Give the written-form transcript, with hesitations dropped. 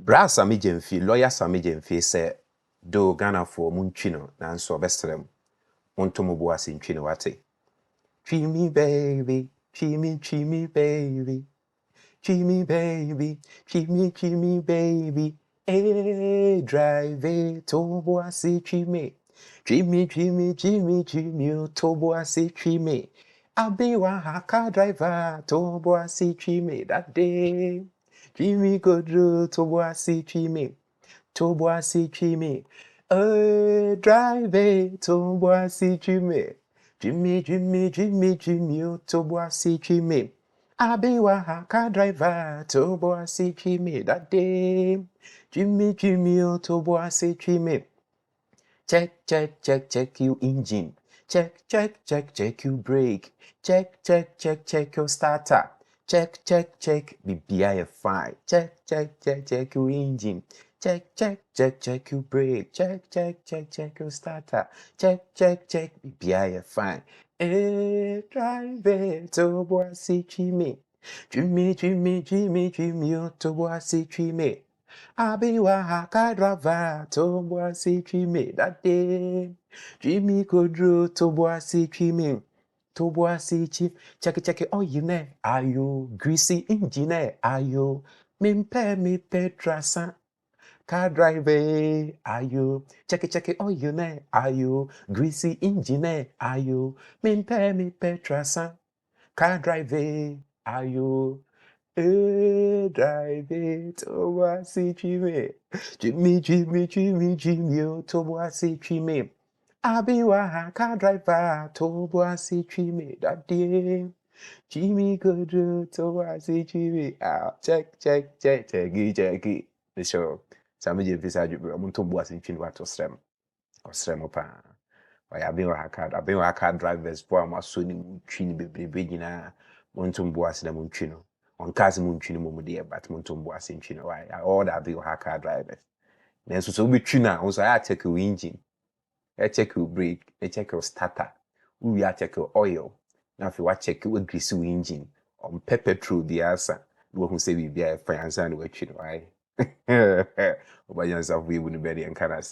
Bra Sammy Gyamfi, lawyer Sammy Gyamfi say do Ghana for munchino nanso bestrem. Towoboase nchino wate. Treat me baby, treat me baby. Treat me baby, treat me baby. Hey, drive it, Towoboase treat me. Treat me, Towoboase treat me. I'll be one car driver, Towoboase treat me that day. Treat me good, Towoboase treat me. Towoboase treat me. Drive it, Towoboase treat me. Jimmy, Towoboase treat me. I be a car driver, Towoboase treat me that day. Jimmy, Towoboase treat me. Check your engine. Check your brake. Check your starter. Check, BBI fine. Check your engine. Check your brake. Check your starter. Check, BBI fine. Drive it, Towoboase treat me. Jimmy, Towoboase treat me. I be a car driver, Towoboase treat me that day. Jimmy Kodro, Towoboase treat me. Towoboase chief, check it, oh you ne, ayo, greasy engine, ayo, me petrasa. Car driver, ayo, check it, oh you ne, ayo, greasy engine, ayo, me petrasa. Car driver, ayo. Drive it, Towoboase Jimmy, Towoboase treat I be a car driver, Towoboase treat that day. Jimmy go do Towoboase treat check it. The show. Sammy Gyamfi sa jubro, Towoboase treat what Osrem pa. I've been a car drivers for my son in baby na Towoboase na munchino. On cars munchino mo dear, but Towoboase nchino. Why I order be a car drivers. Then so be tuna also I check your engine, I check your brake, I check your starter, we check your oil. Now if you check your greasy engine on petrol the answer, you won't say we be a finance and what you know. Why? But yourself we wouldn't be and kind of